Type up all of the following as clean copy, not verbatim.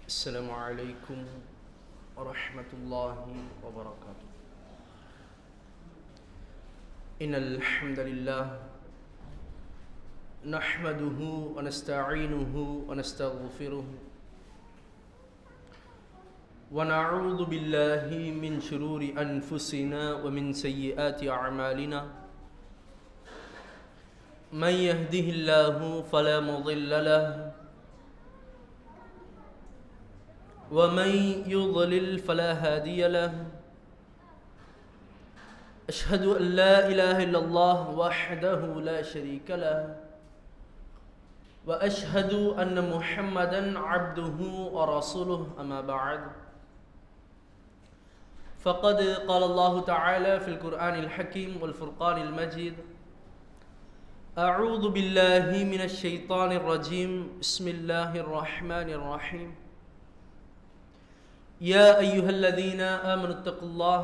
السلام عليكم ورحمة الله وبركاته. إن الحمد لله نحمده ونستعينه ونستغفره ونعوذ بالله من شرور أنفسنا ومن سيئات أعمالنا. من يهده الله فلا مضل له ومن يضلل فلا هادي له. أشهد أن لا إله إلا الله وحده لا شريك له وأشهد أن محمدا عبده ورسوله. أما بعد فقد قال الله تعالى في القرآن الحكيم والفرقان المجيد: أعوذ بالله من الشيطان الرجيم. بسم الله الرحمن الرحيم. يا أيها الذين آمنوا اتقوا الله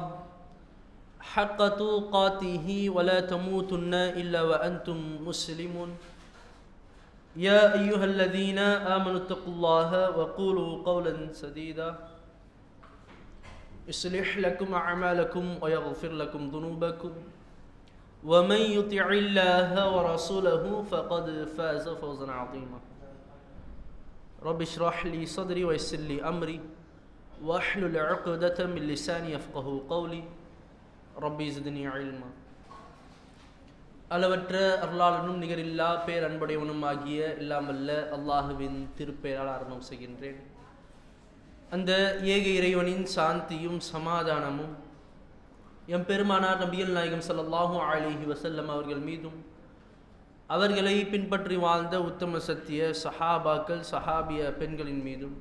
حق تقاته ولا تموتن إلا وأنتم مسلمون. يا أيها الذين آمنوا اتقوا الله وقولوا قولا سديدا يصلح لكم أعمالكم ويغفر لكم ذنوبكم ومن يطع الله ورسوله فقد فاز فوزا عظيما. رب اشرح لي صدري ويسر لي أمري واحلل عقدة من لساني يفقهوا قولي. ربي زدني علما. அளவற்ற அருளாளனும் நிகரில்லா பேரன்புடையவனும் ஆகிய இல்லாமல்ல அல்லாஹுவின் திருப்பெயரால் ஆரம்பம் செய்கின்றேன். அந்த ஏக இறைவனின் சாந்தியும் சமாதானமும் எம்பெருமானார் நபிகள் நாயகம் ஸல்லல்லாஹு அலைஹி வஸல்லம் அவர்கள் மீதும் அவர்களை பின்பற்றி வாழ்ந்த உத்தம சத்திய சஹாபாக்கள் சஹாபிய பெண்களின் மீதும்,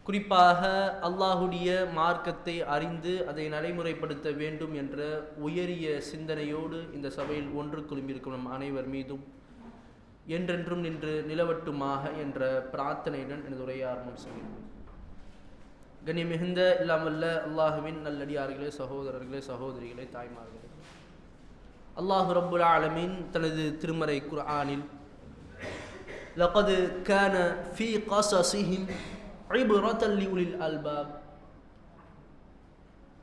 குறிப்பாக அல்லாஹுடைய மார்க்கத்தை அறிந்து அதை நடைமுறைப்படுத்த வேண்டும் என்ற உயரிய சிந்தனையோடு இந்த சபையில் ஒன்று குழும்பியிருக்கும் நம் அனைவர் மீதும் என்றென்றும் நின்று நிலவட்டுமாக என்ற பிரார்த்தனையுடன் எனது உரையை ஆரம்பம் செய்கின்றேன். கண்ணியமிகுந்த இல்லாமல்ல அல்லாஹுவின் நல்லடியார்களே, சகோதரர்களே, சகோதரிகளே, தாய்மார்களே, அல்லாஹு ரப்புல் ஆலமீன் தனது திருமறை குர்ஆனில் லகத் கான ஃபீ கஸஸிஹிம் இப்ரத்தன் லிஉலில் அல்பாப்,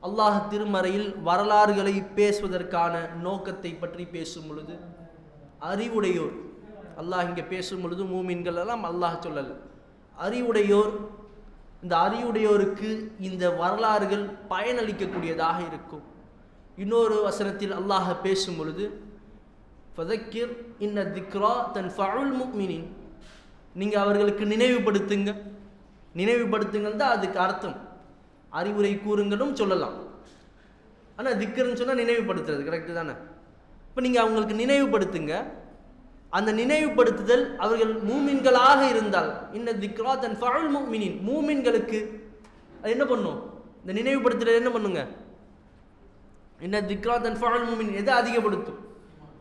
அல்லாஹ் திருமறையில் வரலாறுகளை பேசுவதற்கான நோக்கத்தை பற்றி பேசும் பொழுது அறிவுடையோர், அல்லாஹ் இங்கே பேசும் பொழுது மூமின்கள் எல்லாம் அல்லாஹ் சொல்லல, அறிவுடையோர், இந்த அறிவுடையோருக்கு இந்த வரலாறுகள் பயனளிக்கக்கூடியதாக இருக்கும். இன்னொரு வசனத்தில் அல்லாஹ் பேசும் பொழுது ஃபதக்கிர் இன்ன திக்ரா தன்ஃபஉல் முஃமினீன், நீங்கள் அவர்களுக்கு நினைவுபடுத்துங்க. நினைவுபடுத்துங்கள் தான் அதுக்கு அர்த்தம். அறிவுரை கூறுங்களும் சொல்லலாம், ஆனால் திக்ருன்னு சொன்னால் நினைவுபடுத்துறது கரெக்டு தானே? இப்போ நீங்கள் அவங்களுக்கு நினைவுபடுத்துங்க. அந்த நினைவுபடுத்துதல் அவர்கள் மூமின்களாக இருந்தால், இன்ன திக்ரா தன்ஃபஉல் முஃமினீன், மூமின்களுக்கு அது என்ன பண்ணும்? இந்த நினைவுபடுத்துதல் என்ன பண்ணுங்க? இன்ன திக்ரா தன்ஃபஉல் முஃமினீன் எதை அதிகப்படுத்தும்?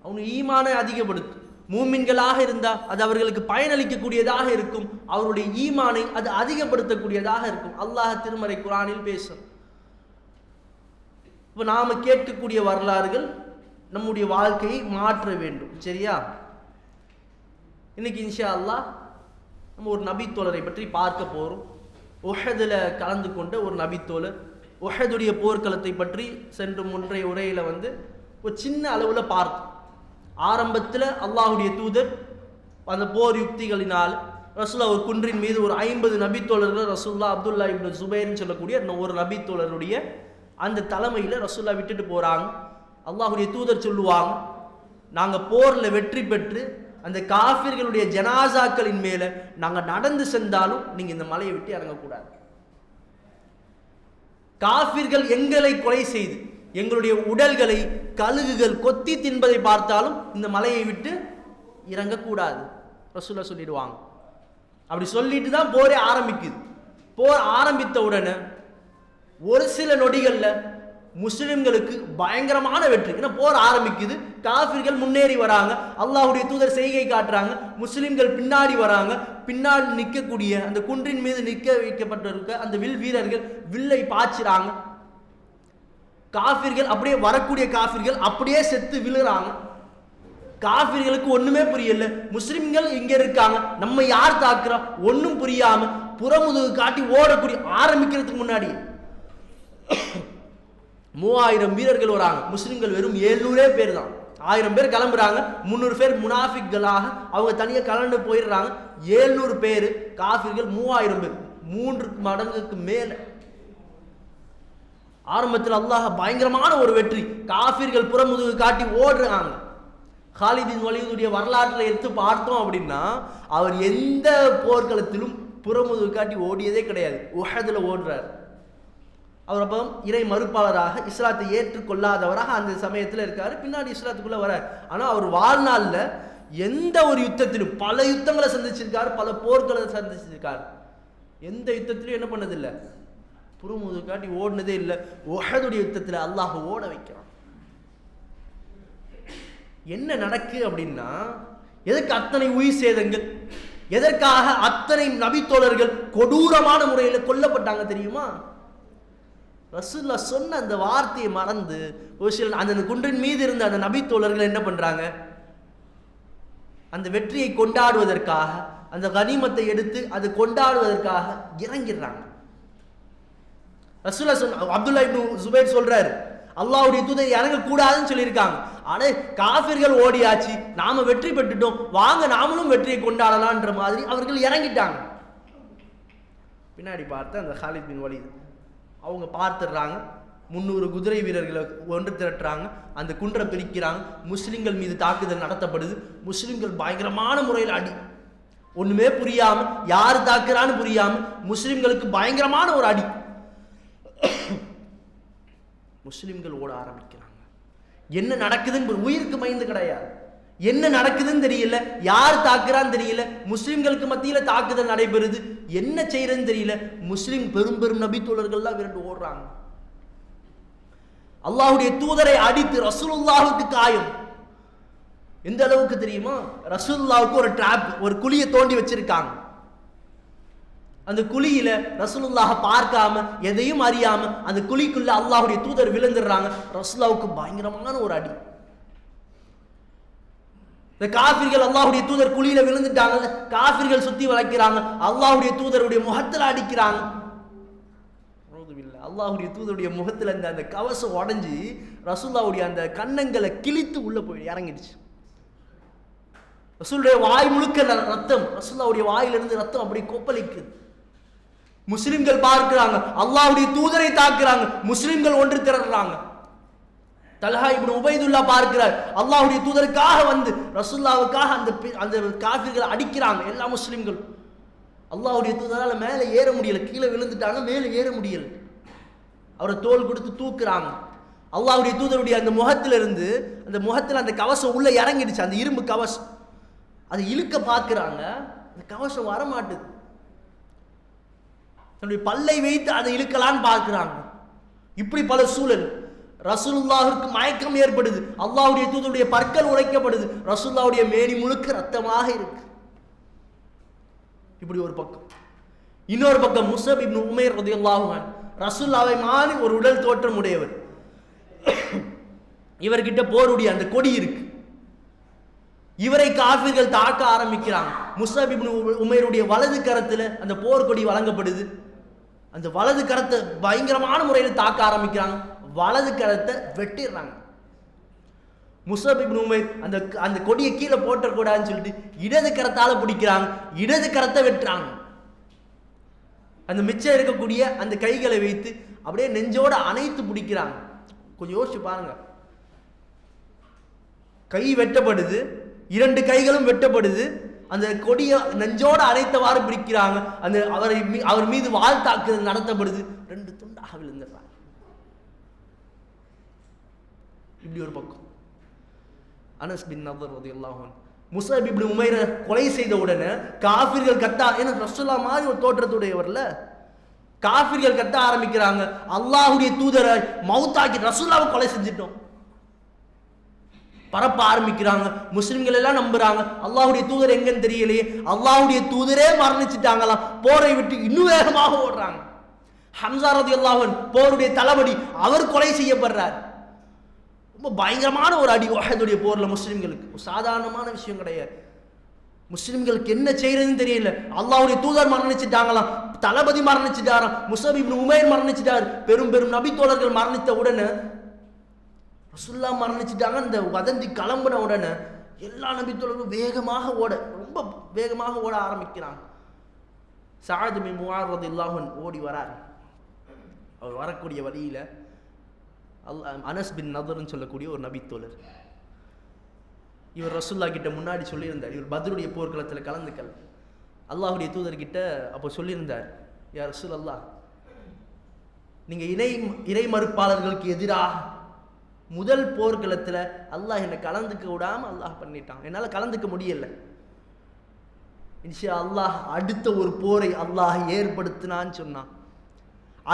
அவங்க ஈமானை அதிகப்படுத்தும். மூமின்களாக இருந்தால் அது அவர்களுக்கு பயனளிக்கக்கூடியதாக இருக்கும். அவருடைய ஈமானை அது அதிகப்படுத்தக்கூடியதாக இருக்கும். அல்லாஹ் திருமறை குர்ஆனில் பேசும். இப்போ நாம் கேட்கக்கூடிய வரலாறுகள் நம்முடைய வாழ்க்கையை மாற்ற வேண்டும். சரியா? இன்னைக்கு இன்ஷா அல்லாஹ் நம்ம ஒரு நபித்தோழரை பற்றி பார்க்க போகிறோம். உஹதில் கலந்து கொண்ட ஒரு நபித்தோழர். உஹதுடைய போர்க்களத்தை பற்றி சென்று முன்றைய உரையில் ஒரு சின்ன அளவில் பார்த்தோம். ஆரம்பத்தில் அல்லாஹுடைய தூதர் அந்த போர் யுக்திகளினால் ரசூல்லா ஒரு குன்றின் மீது ஒரு 50 நபித்தோழர்கள், ரசூல்லா அப்துல்லா இப்னு ஜுபைர்னு சொல்லக்கூடிய ஒரு நபித்தோழருடைய அந்த தலைமையில் ரசூல்லா விட்டுட்டு போகிறாங்க. அல்லாஹுடைய தூதர் சொல்லுவாங்க, நாங்கள் போரில் வெற்றி பெற்று அந்த காஃபிர்களுடைய ஜனாசாக்களின் மேலே நாங்கள் நடந்து சென்றாலும் நீங்கள் இந்த மலையை விட்டு இறங்கக்கூடாது. காஃபிர்கள் எங்களை கொலை செய்து எங்களுடைய உடல்களை கழுகுகள் கொத்தி தின்பதை பார்த்தாலும் இந்த மலையை விட்டு இறங்கக்கூடாது ரசூலுல்லாஹ் சொல்லிடுவாங்க. அப்படி சொல்லிட்டு தான் போரே ஆரம்பிக்குது. போர் ஆரம்பித்த உடனே ஒரு சில நொடிகளில் முஸ்லிம்களுக்கு பயங்கரமான வெற்றி. ஏன்னா போர் ஆரம்பிக்குது, காஃபிர்கள் முன்னேறி வராங்க, அல்லாஹ்வுடைய தூதர் செய்கை காட்டுறாங்க, முஸ்லிம்கள் பின்னாடி வராங்க. பின்னாடி நிற்கக்கூடிய அந்த குன்றின் மீது நிற்க வைக்கப்பட்டிருக்க அந்த வில் வீரர்கள் வில்லை பாய்ச்சுறாங்க. காஃபிர்கள் அப்படியே வரக்கூடிய காஃபிர்கள் அப்படியே செத்து விழுறாங்க. காஃபிர்களுக்கு ஒண்ணுமே புரியல. முஸ்லிம்கள் இங்க இருக்காங்க, நம்ம யார் தாக்குறா ஒன்னும் புரியாம புறமுதுகு காட்டி ஓடக்கூடிய ஆரம்பிக்கிறதுக்கு முன்னாடி 3000 வீரர்கள் வராங்க. முஸ்லிம்கள் வெறும் 700 பேர் தான். 1000 பேர் கிளம்புறாங்க, 300 பேர் முனாஃபிக்களாக அவங்க தனியா கலந்து போயிடுறாங்க. 700 பேர் காஃபிர்கள் 3000 பேர், 3 மடங்குக்கு மேல. ஆரம்பத்தில் அல்லாஹ் பயங்கரமான ஒரு வெற்றி, காஃபிர்கள் புறமுதுகு காட்டி ஓடுறாங்க. காலித் பின் வலீதுடைய வரலாற்றில் எடுத்து பார்த்தோம் அப்படின்னா அவர் எந்த போர்க்களத்திலும் புறமுதுகு காட்டி ஓடியதே கிடையாது. உஹதுல ஓடுறார். அவர் அப்போ இறை மறுப்பாளராக, இஸ்லாத்தை ஏற்றுக்கொள்ளாதவராக அந்த சமயத்தில் இருக்காரு. பின்னாடி இஸ்லாத்துக்குள்ள வரார். ஆனால் அவர் வாழ்நாளில் எந்த ஒரு யுத்தத்திலும், பல யுத்தங்களை சந்திச்சிருக்காரு, பல போர்களை சந்திச்சிருக்காரு, எந்த யுத்தத்திலும் என்ன பண்ணதில்லை, புறமுதுகு காட்டி ஓடினதே இல்லை. உஹதுடைய யுத்தத்தில் அல்லாஹ் ஓட வைக்கிறான். என்ன நடக்கு அப்படின்னா, எதற்கு அத்தனை உயிர் சேதங்கள், எதற்காக அத்தனை நபித்தோழர்கள் கொடூரமான முறையில் கொல்லப்பட்டாங்க தெரியுமா? ரசூலுல்லாஹ் சொன்ன அந்த வார்த்தையை மறந்து ஒரு சில அந்த குன்றின் மீது இருந்த அந்த நபித்தோழர்கள் என்ன பண்றாங்க, அந்த வெற்றியை கொண்டாடுவதற்காக, அந்த கனிமத்தை எடுத்து அதை கொண்டாடுவதற்காக இறங்கிடுறாங்க. ரசூலுல்லாஹ் சொன்ன அப்துல்லா இப்னு ஜுபைர் சொல்றாரு, அல்லாஹ்வுடைய தூதர் இறங்கக்கூடாதுன்னு சொல்லியிருக்காங்க. ஆனா காஃபிர்கள் ஓடியாச்சு, நாம வெற்றி பெற்றுட்டோம், வாங்க நாமளும் வெற்றியை கொண்டாடலான்ற மாதிரி அவர்கள் இறங்கிட்டாங்க. பின்னாடி பார்த்து அந்த காலித் பின் வலீத் அவங்க பார்த்துடுறாங்க. 300 குதிரை வீரர்களை ஒன்று திரட்டுறாங்க, அந்த குன்றை பிரிக்கிறாங்க. முஸ்லிம்கள் மீது தாக்குதல் நடத்தப்படுது. முஸ்லிம்கள் பயங்கரமான முறையில் அடி, ஒண்ணுமே புரியாம யாரு தாக்குறான்னு புரியாம முஸ்லிம்களுக்கு பயங்கரமான ஒரு அடி. முஸ்லிம்கள் ஓட ஆரம்பிக்கிறாங்க. என்ன நடக்குதுன்னு உயிருக்கு பயந்து கிடையாது, என்ன நடக்குதுன்னு தெரியல, யார் தாக்குறான்னு தெரியல, முஸ்லிம்களுக்கு மத்தியில தாக்குதல் நடைபெறுது, என்ன செய்யறதுன்னு தெரியல. முஸ்லிம் பெரும் பெரும் நபித்தோழர்கள்லாம் விரண்டு ஓடுறாங்க. அல்லாஹ்வுடைய தூதரை அடித்து ரசூலுல்லாஹுக்கு காயம். எந்த அளவுக்கு தெரியுமா, ரசூலுல்லாஹுக்கு ஒரு ட்ராப், ஒரு குழியை தோண்டி வச்சிருக்காங்க. அந்த குழியில ரசூலுல்லாஹ பார்க்காம எதையும் அறியாம அந்த குழிக்குள்ள அல்லாஹ்வுடைய தூதர் விழுந்துடுறாங்க. ரசூலுல்லாஹுக்கு பயங்கரமான ஒரு அடி. இந்த காஃபிர்கள் அல்லாஹ்வுடைய தூதர் குழியில விழுந்துட்டாங்க, காஃபிர்கள் சுத்தி வளைக்கிறாங்க, அல்லாஹ்வுடைய தூதருடைய முகத்துல அடிக்கிறாங்க. அல்லாஹ்வுடைய தூதருடைய முகத்துல அந்த கவசம் உடைஞ்சு ரசூலுல்லாஹ்வுடைய அந்த கன்னங்களை கிழித்து உள்ள போய் இறங்கிடுச்சு. ரசூலுடைய வாய் முழுக்க ரத்தம், ரசூலுல்லாஹ்வுடைய வாயிலிருந்து ரத்தம் அப்படி கொப்பளிக்குது. முஸ்லிம்கள் பார்க்கிறாங்க, அல்லாஹ்வுடைய தூதரை தாக்குறாங்க, முஸ்லிம்கள் ஒன்று திரடுறாங்க. தல்ஹா இப்னு உபைதுல்லா பார்க்கிறார், அல்லாஹ்வுடைய தூதருக்காக வந்து ரசூலுல்லாஹ்வுக்காக அந்த காஃபிர்களை அடிக்கிறாங்க எல்லா முஸ்லிம்கள். அல்லாஹ்வுடைய தூதரால மேலே ஏற முடியல, கீழே விழுந்துட்டாங்க, மேலே ஏற முடியல. அவரை தோல் கொடுத்து தூக்குறாங்க. அல்லாஹ்வுடைய தூதருடைய அந்த முகத்திலிருந்து, அந்த முகத்தில் அந்த கவசம் உள்ள இறங்கிடுச்சு, அந்த இரும்பு கவசம். அதை இழுக்க பார்க்கிறாங்க, அந்த கவசம் வரமாட்டுது. தன்னுடைய பல்லை வைத்து அதை இழுக்கலான்னு பார்க்கிறாங்க. இப்படி பல சூழல். ரசூலுல்லாஹுக்கு மயக்கம் ஏற்படுது, அல்லாஹ்வுடைய தூதருடைய பற்கள் உடைக்கப்படுது, ரசூலுல்லாஹ்வுடைய மேனி முழுக்க ரத்தமாக இருக்கு. இப்படி ஒரு பக்கம். இன்னொரு பக்கம் முஸ்அப் இப்னு உமைர் ரலியல்லாஹு அன்ஹு, ரசூலுல்லாஹை மாதிரி ஒரு உடல் தோற்றம் உடையவர். இவர்கிட்ட போருடைய அந்த கொடி இருக்கு. இவரை காஃபிர்கள் தாக்க ஆரம்பிக்கிறாங்க. முஸ்அப் இப்னு உமைருடைய வலது கரத்துல அந்த போர்க்கொடி வழங்கப்படுது. அந்த வலது கரத்தை பயங்கரமான முறையில் தாக்க ஆரம்பிக்கிறாங்க. வலது கரத்தை வெட்டிடுறாங்க. முஸ்அப் இப்னு உமைர் அந்த கொடியை கீழே போட்டக்கூடாதுன்னு சொல்லிட்டு இடது கரத்தால பிடிக்கிறாங்க, இடது கரத்தை வெட்டுறாங்க. அந்த மிச்சம் இருக்கக்கூடிய அந்த கைகளை வைத்து அப்படியே நெஞ்சோட அணைத்து பிடிக்கிறாங்க. கொஞ்சம் யோசிச்சு பாருங்க, கை வெட்டப்படுது, 2 கைகளும் வெட்டப்படுது, அந்த கொடியை நெஞ்சோட அணைத்தவாறு பிடிக்கிறாங்க. அந்த அவர் மீது வாள் தாக்குதல் நடத்தப்படுது, 2 துண்டாக விழுந்துடுறாங்க. இப்படி ஒரு பக்கம். அனஸ் பின் நதர் ரலியல்லாஹு அன்ஹு முஸ்அப் இப்னு உமைரை கொலை செய்த உடனே காஃபிர்கள் கத்த, ஏன்னா ரசூலுல்லாஹ் மாதிரி ஒரு தோற்றத்துடையவர்ல, காஃபிர்கள் கத்த ஆரம்பிக்கிறாங்க, அல்லாஹ்வுடைய தூதரை மௌத்தாக்கி ரசூலுல்லாஹ்வை கொலை செஞ்சிட்டோம். பரப்ப ஆரம்பிக்கிறாங்க. முஸ்லிம்கள் எல்லாம் நம்புறாங்க, அல்லாஹ்வுடைய தூதர் எங்கன்னு தெரியலையே, அல்லாஹ்வுடைய தூதரே மரணிச்சிட்டாங்களாம். போரை விட்டு இன்னும் வேகமாக ஓடுறாங்க. ஹம்ஸா ரலியல்லாஹு அன்ஹு போருடைய தளபதி, அவர் கொலை செய்யப்படுறார். ரொம்ப பயங்கரமான ஒரு அடி உஹதுடைய போர்ல முஸ்லிம்களுக்கு. சாதாரணமான விஷயம் கிடையாது. முஸ்லிம்களுக்கு என்ன செய்யறதுன்னு தெரியல. அல்லாஹ்வுடைய தூதர் மரணிச்சிட்டாங்களாம், தளபதி மரணிச்சிட்டாராம், முஸஅப் இப்னு உமைர் மரணிச்சிட்டார், பெரும் பெரும் நபி தோழர்கள் மரணித்த உடனே, ரசூலுல்லாஹ் மரணிச்சிட்டாங்க இந்த வதந்தி கிளம்பின உடனே எல்லா நபி தோழர்களும் வேகமாக ஓட, ரொம்ப வேகமாக ஓட ஆரம்பிக்கிறாங்க. சஅத் பின் முஆத் ரலியல்லாஹு அன்ஹு ஓடி வரார். அவர் வரக்கூடிய வழியில அனஸ் பின் நதர்ன்னு சொல்லக்கூடிய ஒரு நபி தோழர், இவர் ரசூலுல்லாஹ் கிட்ட முன்னாடி சொல்லியிருந்தார், இவர் பத்ருடைய போர்க்களத்தில் கலந்துக்கல. அல்லாஹ்வுடைய தூதர்கிட்ட அப்போ சொல்லியிருந்தார், யா ரசூலல்லாஹ், நீங்க இறை மறுப்பாளர்களுக்கு எதிராக முதல் போர்க்களத்தில் அல்லாஹ் என்னை கலந்துக்க விடாம அல்லாஹ் பண்ணிட்டான், என்னால் கலந்துக்க முடியல. இன்ஷா அல்லாஹ் அடுத்த ஒரு போரை அல்லாஹ் ஏற்படுத்தினான்னு சொன்னான்.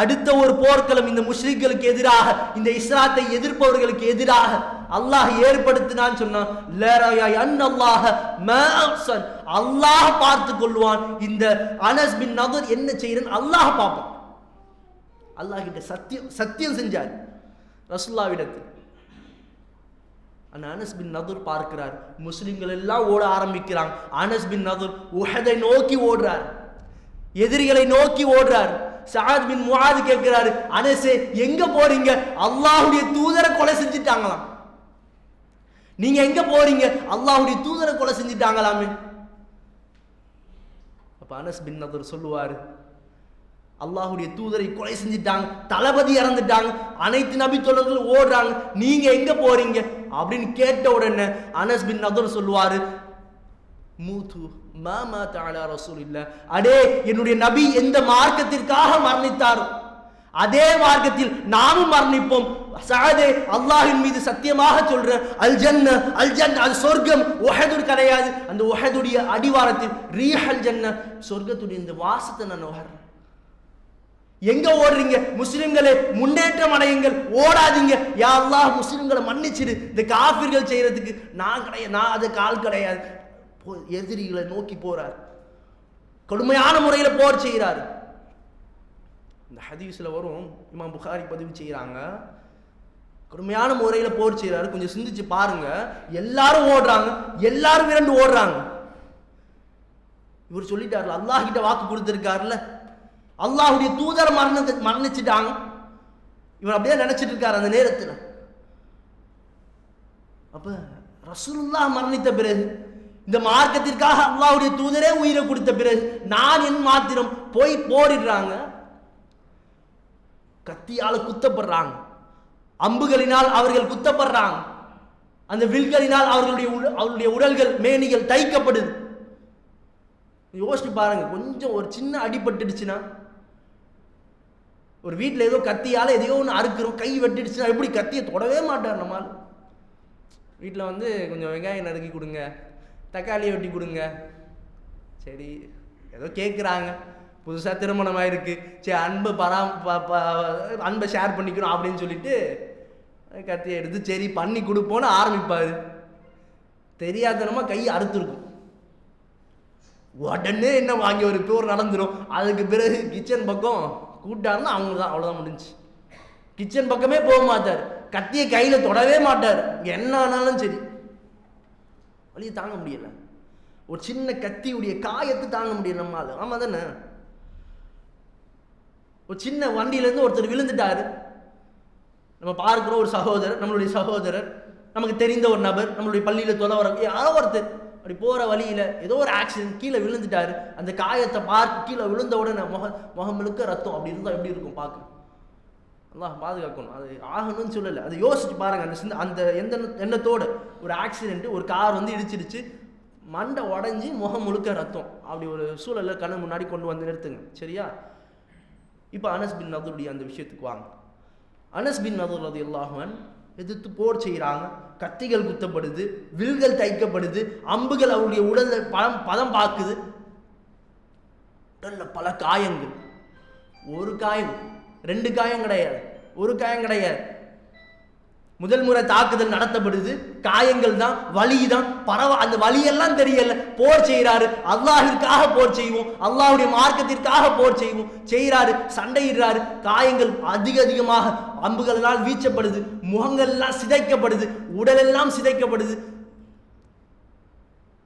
அடுத்த ஒரு போர்க்களம் இந்த முஸ்லிம்களுக்கு எதிராக, இந்த இஸ்லாத்தை எதிர்ப்பவர்களுக்கு எதிராக அல்லாஹ் ஏற்படுத்தினான்னு சொன்னான். அல்லாஹ் பார்த்து கொள்வான், இந்த அனஸ் பின் நதர் என்ன செய்யறன்னு அல்லாஹ் பார்ப்பான். அல்லாஹ் கிட்ட சத்தியம் செஞ்சார் ரசூலுல்லாஹ்விடத்தில். அனஸ் பின் நதர் பார்க்கிறார், முஸ்லிம்கள் எல்லாம் ஓட ஆரம்பிக்கிறாங்க. அனஸ் பின் நதர் உஹதை நோக்கி ஓடுறார், எதிரிகளை நோக்கி ஓடுறார். சஅத் பின் முஆத் கேட்கிறாரு, அனஸே எங்க போறீங்க? அல்லாஹ்வுடைய தூதரை கொலை செஞ்சிட்டாங்களாம், நீங்க எங்க போறீங்க? அல்லாஹ்வுடைய தூதரை கொலை செஞ்சிட்டாங்களாமே. அப்ப அனஸ் பின் நதர் சொல்லுவாரு, அல்லாஹ்வுடைய தூதரை கொலை செஞ்சிட்டாங்க, தளபதி இறந்துட்டாங்க, அனைத்து நபி தோழர்களும் ஓடுறாங்க, நீங்க எங்க போறீங்க அப்படின்னு கேட்ட உடனே அனஸ் பின் நதர் சொல்லுவாரு, மூது மாமா தஆலா ரசூலில்லாஹ், அடே என்னுடைய நபி எந்த மார்க்கத்திற்காக மரணித்தாரோ அதே மார்க்கத்தில் நாமும் மரணிப்போம். சஅதே, அல்லாஹ்வின் மீது சத்தியமாக சொல்றேன், அல் ஜன்ன அது சொர்க்கம், உஹது கிடையாது. அந்த உஹதுடைய அடிவாரத்தில் ரீஹல் ஜன்ன, சொர்க்கத்துடைய இந்த வாசத்தை நான் உணர்றேன். எங்க ஓடுறீங்க? முஸ்லிம்களே முன்னேற்றம் அடையுங்கள், ஓடாதீங்க. யா அல்லாஹ் முஸ்லிம்களை மன்னிச்சிடு, இந்த காஃபிர்கள் செய்யறதுக்கு நான் கிடையாது, நான் அது கால் கிடையாது. எதிரிகளை நோக்கி போறார், கடுமையான முறையில் போர் செய்கிறார். இந்த ஹதீஸ்ல வரும், இமாம் புகாரி பதிவு செய்யறாங்க, கடுமையான முறையில் போர் செய்கிறாரு. கொஞ்சம் சிந்திச்சு பாருங்க, எல்லாரும் ஓடுறாங்க, எல்லாரும் விரண்டு ஓடுறாங்க. இவர் சொல்லிட்டார்ல, அல்லாஹ் கிட்ட வாக்கு கொடுத்திருக்காருல்ல, அல்லாஹ்வுடைய தூதர் மரணிச்சிட்டாங்க. இவர் அப்படியே நினைச்சிட்டு இருக்காரு அந்த நேரத்தில். அப்ப ரசூலுல்லாஹ் மரணித்த பிறகு, இந்த மார்க்கத்திற்காக அல்லாஹ்வுடைய தூதரே உயிரை கொடுத்த பிறகு நான் என் மாத்திரம் போய் போரிடுறாங்க, கத்தியால குத்தப்படுறாங்க, அம்புகளினால் அவர்கள் குத்தப்படுறாங்க, அந்த வில்களினால் அவர்களுடைய உடல்கள் மேனிகள் தைக்கப்படுது. யோசிச்சு பாருங்க, கொஞ்சம் ஒரு சின்ன அடிபட்டுடுச்சுன்னா, ஒரு வீட்டில் ஏதோ கத்தியால் எதையோ ஒன்று அறுக்கிறோம், கை வெட்டிடுச்சுன்னா எப்படி கத்தியை தொடவே மாட்டார் நம்மால். வீட்டில் வந்து கொஞ்சம் வெங்காயம் நறுக்கி கொடுங்க, தக்காளியை வெட்டி கொடுங்க, சரி ஏதோ கேட்குறாங்க, புதுசாக திருமணமாக இருக்குது, சரி அன்பை ஷேர் பண்ணிக்கணும் அப்படின்னு சொல்லிட்டு கத்தியை எடுத்து சரி பண்ணி கொடுப்போன்னு ஆரம்பிப்பார். தெரியாதனமா கை அறுத்துருக்கும், உடனே என்ன வாங்கி ஒரு போர் நடந்துடும். அதுக்கு பிறகு கிச்சன் பக்கம் கூட்டாருன்னா அவங்க தான், அவ்வளோதான் முடிஞ்சு. கிச்சன் பக்கமே போக மாட்டார், கத்தியை கையில் தொடவே மாட்டார், என்ன ஆனாலும் சரி. வலியை தாங்க முடியல, ஒரு சின்ன கத்தியுடைய காயத்தை தாங்க முடியல நம்மால். ஆமா தானே? ஒரு சின்ன வண்டியிலேருந்து ஒருத்தர் விழுந்துட்டாரு, நம்ம பார்க்குறோம், ஒரு சகோதரர், நம்மளுடைய சகோதரர், நமக்கு தெரிந்த ஒரு நபர், நம்மளுடைய பள்ளியில் தொலை வர யாரோ ஒருத்தர் அப்படி போகிற வழியில் ஏதோ ஒரு ஆக்சிடென்ட், கீழே விழுந்துட்டாரு. அந்த காயத்தை பார்த்து கீழே விழுந்த உடனே முகம் முழுக்க ரத்தம், அப்படி இருந்தால் எப்படி இருக்கும் பார்க்க. அல்லாஹ் பாதுகாக்கணும். அது ஆகணும்னு சொல்லலை, அதை யோசிச்சு பாருங்க. அந்த எந்த எண்ணத்தோடு ஒரு ஆக்சிடென்ட், ஒரு கார் வந்து இடிச்சிடுச்சு, மண்டை உடஞ்சி முகம் முழுக்க ரத்தம், அப்படி ஒரு சூழலை கண்ணு முன்னாடி கொண்டு வந்து நிறுத்துங்க, சரியா? இப்போ அனஸ் பின் நதருடைய அந்த விஷயத்துக்கு வாங்க. அனஸ் பின் நதர் ரலியல்லாஹு அன்ஹு எதிர்த்து போர் செய்கிறாங்க, கத்திகள் குத்தப்படுது, வில்கள் தைக்கப்படுது, அம்புகள் அவருடைய உடல்ல பதம் பார்க்குது, உடல்ல பல காயங்கள். ஒரு காயம், ரெண்டு காயம் கிடையாது, ஒரு காயம் கிடையாது, முதல் முறை தாக்குதல் நடத்தப்படுது, காயங்கள் தான், வலி தான், அந்த வலியெல்லாம் தெரியல. போர் செய்யறாரு, அல்லாஹிற்காக போர் செய்வோம், அல்லாஹ்வுடைய மார்க்கத்திற்காக போர் செய்வோம் செய்யறாரு, சண்டையிடுறாரு, காயங்கள் அதிகமாக அம்புகளால் வீச்சப்படுது, முகங்கள்லாம் சிதைக்கப்படுது, உடலெல்லாம் சிதைக்கப்படுது.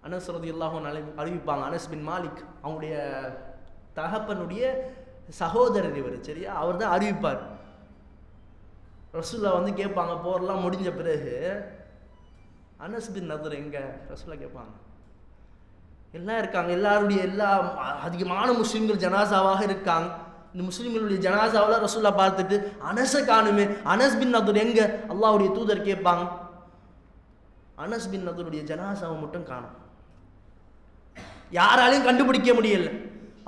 அனஸ் ரலியல்லாஹு அன்ஹு அறிவிப்பாங்க, அனஸ் பின் மாலிக் அவங்களுடைய தகப்பனுடைய சகோதரர் இவர், சரியா, அவர் தான் அறிவிப்பார். ரசூல்லா வந்து கேட்பாங்க, போரெல்லாம் முடிஞ்ச பிறகு அனஸ் பின் நதர் எங்க? ரசூல்லா கேட்பாங்க. எல்லாம் இருக்காங்க, எல்லா அதிகமான முஸ்லீம்கள் ஜனாசாவாக இருக்காங்க. இந்த முஸ்லீம்களுடைய ஜனாசாவில் ரசூல்லா பார்த்துட்டு அனஸை காணுமே, அனஸ் பின் நதர் எங்க? அல்லாஹ்வுடைய தூதர் கேட்பாங்க. அனஸ் பின் நதருடைய ஜனாசாவை மட்டும் காணும், யாராலையும் கண்டுபிடிக்க முடியல.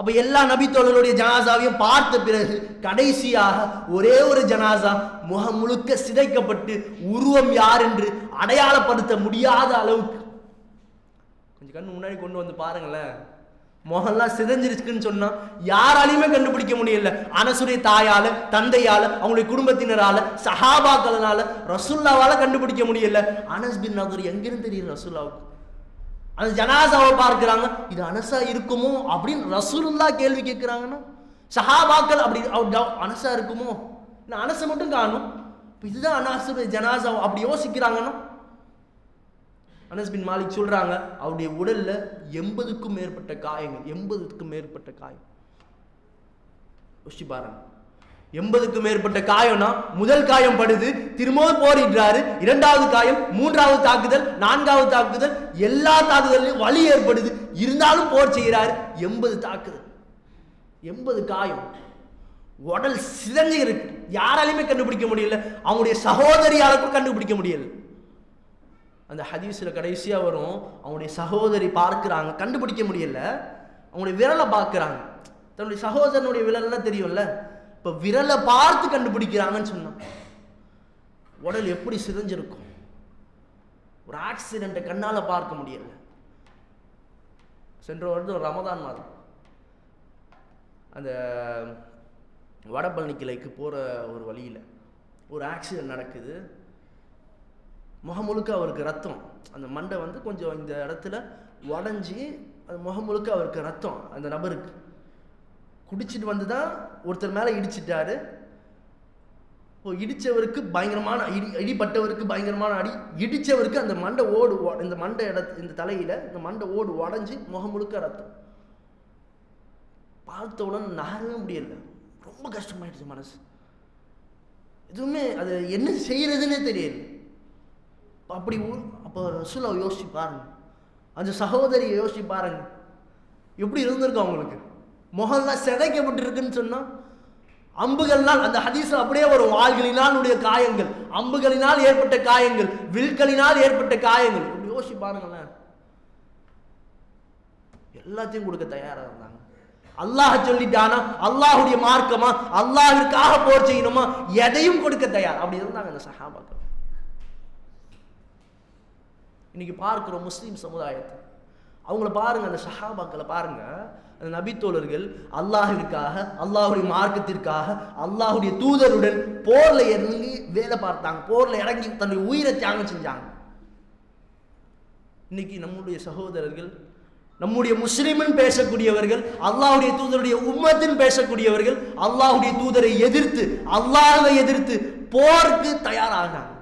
அப்ப எல்லா நபி தோழருடைய ஜனாசாவையும் பார்த்த பிறகு கடைசியாக ஒரே ஒரு ஜனாசா முகம் முழுக்க சிதைக்கப்பட்டு உருவம் யார் என்று அடையாளப்படுத்த முடியாத அளவுக்கு, கொஞ்சம் கண்ணு முன்னாடி கொண்டு வந்து பாருங்களேன், முகம்லாம் சிதைஞ்சிருச்சுன்னு சொன்னா யாராலையுமே கண்டுபிடிக்க முடியல. அனசுடைய தாயால, தந்தையால, அவங்களுடைய குடும்பத்தினரால, சஹாபாக்களால, ரசூல்லாவால கண்டுபிடிக்க முடியல. அனஸ் பின் நதர் எங்கிருந்து தெரியும் ரசூல்லாவுக்கு? அந்த ஜனாசாவை பார்க்கிறாங்க, இது அனசா இருக்குமோ அப்படின்னு ரசூலுல்லாஹ் கேள்வி கேட்கிறாங்கன்னா, சஹாபாக்கள் அப்படி அனசா இருக்குமோ, அனசை மட்டும் காணும், இதுதான் அனசுடைய ஜனாசா அப்படி யோசிக்கிறாங்கன்னா. அனஸ் பின் மாலிக் சொல்றாங்க, அவருடைய உடல்ல 80க்கும் மேற்பட்ட காயங்கள், 80க்கும் மேற்பட்ட காயம். யோசிச்சு பாருங்க, 80க்கும் மேற்பட்ட காயம்னா முதல் காயம் படுது, திரும்பவும் போரிடுறாரு, இரண்டாவது காயம், மூன்றாவது தாக்குதல், நான்காவது தாக்குதல், எல்லா தாக்குதலையும் வலி ஏற்படுது, இருந்தாலும் போர் செய்கிறாரு. 80 தாக்குதல், 80 காயம், உடல் சிதஞ்சு இருக்கு, யாராலையுமே கண்டுபிடிக்க முடியல, அவங்களுடைய சகோதரியாருக்கும் கண்டுபிடிக்க முடியல. அந்த ஹதீஸ்ல கடைசியா வரும், அவங்களுடைய சகோதரி பார்க்கிறாங்க, கண்டுபிடிக்க முடியல, அவங்களுடைய விரலை பார்க்கிறாங்க, தன்னுடைய சகோதரனுடைய விரல்லாம் தெரியும்ல, இப்ப விரலை பார்த்து கண்டுபிடிக்கிறாங்கன்னு சொன்னா உடல் எப்படி சிதைஞ்சிருக்கும். ஒரு ஆக்சிடென்ட்டை கண்ணால பார்க்க முடியல. சென்ற வருடம் ரமதான் மாதம் அந்த வடபழனி கிளைக்கு போற ஒரு வழியில ஒரு ஆக்சிடென்ட் நடக்குது. முகம் முழுக்க அவருக்கு ரத்தம், அந்த மண்டை வந்து கொஞ்சம் இந்த இடத்துல உடஞ்சி அது முகம் முழுக்க அவருக்கு ரத்தம். அந்த நபருக்கு குடிச்சிட்டு வந்து தான் ஒருத்தர் மேலே இடிச்சிட்டாரு. இடித்தவருக்கு பயங்கரமான இடிப்பட்டவருக்கு பயங்கரமான அடி, இடித்தவருக்கு அந்த மண்டை ஓடு, இந்த மண்டை இந்த தலையில் இந்த மண்டை ஓடு உடஞ்சி முகம் முழுக்க ரத்தம். பார்த்தவுடன் நகரவே முடியல, ரொம்ப கஷ்டமாயிடுச்சு மனசு, எதுவுமே அது என்ன செய்யறதுன்னே தெரியல. அப்படி அப்போ ரசூலா யோசிச்சு பாருங்க, அந்த சகோதரியை யோசிச்சு பாருங்க, எப்படி இருந்திருக்கு அவங்களுக்கு. முகம்லாம் சிதைக்கப்பட்டிருக்குன்னு சொன்னா அம்புகள்னால், அந்த ஹதீஸ்ல அப்படியே ஒரு வாள்களினால் காயங்கள், அம்புகளினால் ஏற்பட்ட காயங்கள், வில்களினால் ஏற்பட்ட காயங்கள், இப்படி யோசிச்சு பாருங்களேன். எல்லாத்தையும் கொடுக்க தயாரா இருந்தாங்க. அல்லாஹ் சொல்லிட்டானா, அல்லாஹுடைய மார்க்கமா, அல்லாஹ்விற்காக போர் செய்யணுமா, எதையும் கொடுக்க தயார், அப்படி இருந்தாங்க அந்த சஹாபாக்கள். இன்னைக்கு பார்க்கிறோம் முஸ்லீம் சமுதாயத்தை, அவங்கள பாருங்க, அந்த சஹாபாக்களை பாருங்க, அந்த நபித்தோழர்கள் அல்லாஹ்விற்காக, அல்லாஹுடைய மார்க்கத்திற்காக, அல்லாஹுடைய தூதருடன் போர்ல இறங்கி வேலை பார்த்தாங்க, போர்ல இறங்கி தன்னுடைய உயிரை தியாகம் செஞ்சாங்க. இன்னைக்கு நம்முடைய சகோதரர்கள், நம்முடைய முஸ்லிமின் பேசக்கூடியவர்கள், அல்லாஹுடைய தூதருடைய உம்மத்தின் பேசக்கூடியவர்கள், அல்லாஹுடைய தூதரை எதிர்த்து, அல்லாஹ்வை எதிர்த்து போருக்கு தயாராகிறாங்க.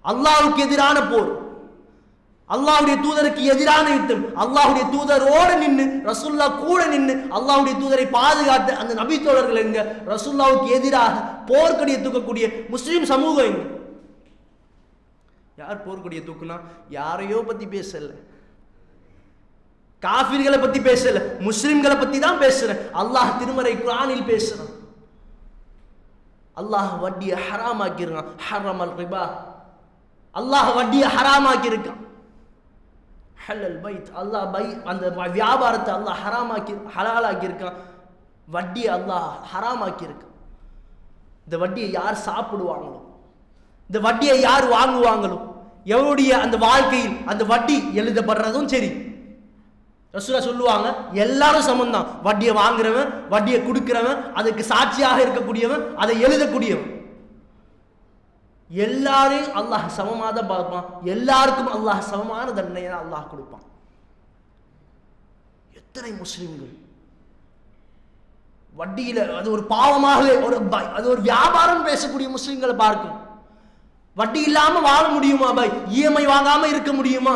அல்லாஹ்வுக்கு எதிரான போர், அல்லாஹ்வுடைய தூதருக்கு எதிரான யுத்தம், அல்லாஹ்வுடைய தூதரோடு நின்று, ரசூல்லா கூட நின்று அல்லாஹ்வுடைய தூதரை பாதுகாத்த அந்த நபி தோழர்கள் எங்க? ரசூல்லாவுக்கு எதிராக போர்க்கொடியை தூக்கக்கூடிய முஸ்லிம் சமூகம் எங்க? யார் போர்க்கொடியை தூக்குனா? யாரையோ பத்தி பேசல, காஃபிர்களை பத்தி பேசல, முஸ்லிம்களை பத்தி தான் பேசுறேன். அல்லாஹ் திருமறை குர்ஆனில் பேசுறான். அல்லாஹ் வட்டியை ஹராமாக்கி இருக்கான், ஹரமல் ரிபா, அல்லாஹ் வட்டியை ஹராமாக்கி இருக்கான். ஹலல் பைத், அல்லாஹ் அந்த வியாபாரத்தை அல்லாஹ் ஹலாலாக்கி இருக்கான். வட்டியை அல்லாஹ் ஹராமாக்கி இருக்கான். இந்த வட்டியை யார் சாப்பிடுவாங்களோ, இந்த வட்டியை யார் வாங்குவாங்களோ, எவருடைய அந்த வாழ்க்கையில் அந்த வட்டி எழுதப்படுறதும் சரி, ரசூலா சொல்லுவாங்க எல்லாரும் சமந்தான். வட்டியை வாங்குறவன், வட்டியை கொடுக்கிறவன், அதுக்கு சாட்சியாக இருக்கக்கூடியவன், அதை எழுதக்கூடியவன், எல்லாரையும் அல்லாஹ் சமமாக தான் பார்ப்பான். எல்லாருக்கும் அல்லாஹ் சமமான தண்டனையை அல்லாஹ் கொடுப்பான். எத்தனை முஸ்லிம்கள் வட்டியில அது ஒரு பாவமாக அது ஒரு வியாபாரம் பேசக்கூடிய முஸ்லிம்களை பார்க்கும். வட்டி இல்லாம வாழ முடியுமா பாய்? இஎம்ஐ வாங்காம இருக்க முடியுமா?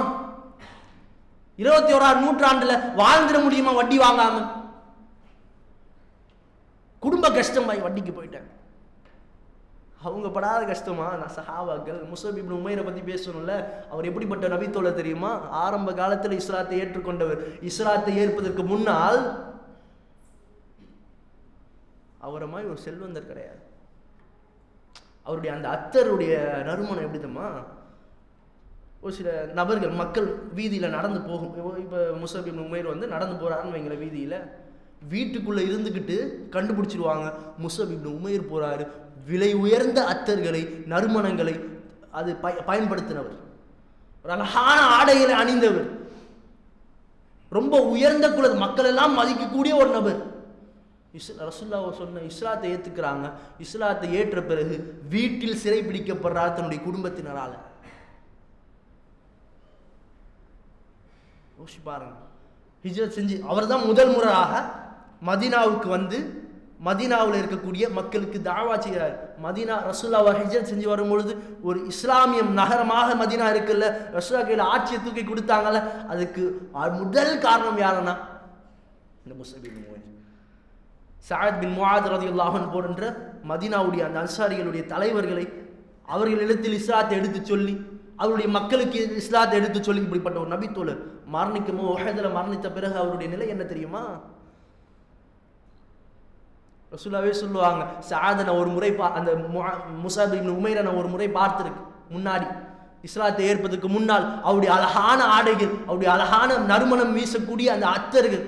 21ஆம் நூற்றாண்டுல வாழ்ந்துட முடியுமா வட்டி வாங்காம? குடும்ப கஷ்டம் பாய், வட்டிக்கு போயிட்டாங்க. அவங்க படாத கஷ்டமா? சஹாபாக்கள். முஸஅப் இப்னு உமைரை பத்தி பேசணும்ல. அவர் எப்படிப்பட்ட நபித்தோழர் தெரியுமா? ஆரம்ப காலத்தில் இஸ்லாத்தை ஏற்றுக்கொண்டவர். இஸ்லாத்தை ஏற்பதற்கு முன்னால் அவரை மாதிரி ஒரு செல்வந்தர் கிடையாது. அவருடைய அந்த அத்தருடைய நறுமணம் எப்படி தெரியுமா? ஒரு சில நபர்கள் மக்கள் வீதியில் நடந்து போகும். இப்போ முஸஅப் இப்னு உமைர் நடந்து போறாருன்னு வைங்கள, வீதியில் வீட்டுக்குள்ளே இருந்துக்கிட்டு கண்டுபிடிச்சிருவாங்க முஸஅப் இப்னு உமைர் போறாரு. விலை உயர்ந்த அத்தர்களை நறுமணங்களை அது பயன்படுத்தினவர், ஒரு அழகான ஆடைகளை அணிந்தவர், ரொம்ப உயர்ந்த குல மக்கள் எல்லாம் மதிக்கக்கூடிய ஒரு நபர். ரசூலுல்லாஹ் சொன்ன இஸ்லாத்தை ஏற்றுக்கிறாங்க. இஸ்லாத்தை ஏற்ற பிறகு வீட்டில் சிறை பிடிக்கப்படுறார் தன்னுடைய குடும்பத்தினரால. யோசிச்சு பாருங்க. ஹிஜ்ரத் செஞ்சு அவர் தான் முதல் முறையாக மதீனாவுக்கு மதீனாவில் இருக்கக்கூடிய மக்களுக்கு தாவா செய்கிறார். மதீனா ரசூலுல்லாஹ் ஹிஜ்ரத் செஞ்சு வரும்பொழுது ஒரு இஸ்லாமிய நகரமாக மதீனா இருக்குல்ல, ரசூலுல்லாஹ் கையில் ஆட்சியை தூக்கி கொடுத்தாங்கல்ல, அதுக்கு முதல் காரணம் யாருன்னா இந்த முஸஅப் இப்னு உமைர். சஅத் பின் முஆத் ரலியல்லாஹு அன்ஹு போன்ற மதீனாவுடைய அந்த அன்சாரிகளுடைய தலைவர்களை அவர்களிடத்தில் இஸ்லாத்தை எடுத்து சொல்லி அவருடைய மக்களுக்கு இஸ்லாத்தை எடுத்து சொல்லி இப்படிப்பட்ட ஒரு நபித்தோழர் உஹதில் மரணித்த பிறகு அவருடைய நிலை என்ன தெரியுமா? ரசூலுல்லாஹ்வே சொல்லுவாங்க, சஅத் ஒரு முறை அந்த முஸஅப் இப்னு உமைரை ஒரு முறை பார்த்திருக்கு. முன்னாடி இஸ்லாத்தை ஏற்பதற்கு முன்னால் அவருடைய அழகான ஆடைகள், அவருடைய அழகான நறுமணம் வீசக்கூடிய அந்த அத்தர்கள்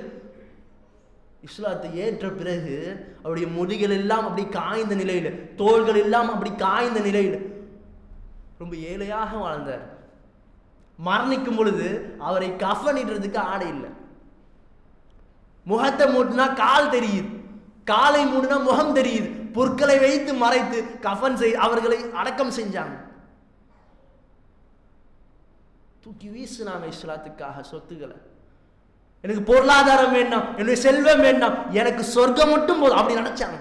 இஸ்லாத்தை ஏற்ற பிறகு அவருடைய முடிகள் எல்லாம் அப்படி காய்ந்த நிலையில், தோள்கள் எல்லாம் அப்படி காய்ந்த நிலையில் ரொம்ப ஏழையாக வாழ்ந்தார். மரணிக்கும் பொழுது அவரை கஃனிடுறதுக்கு ஆடை இல்லை. முகத்தை மூட்டினா கால் தெரியுது, காலை மூடினா முகம் தெரியுது. பொருட்களை வைத்து மறைத்து கஃன் அவர்களை அடக்கம் செஞ்சாங்க. தூக்கி வீசுனாங்க இஸ்லாத்துக்காக சொத்துக்களை. எனக்கு பொருளாதாரம் வேண்டாம், என்னுடைய செல்வம் வேண்டாம், எனக்கு சொர்க்கம் மட்டும் போதும் அப்படி நினைச்சாங்க.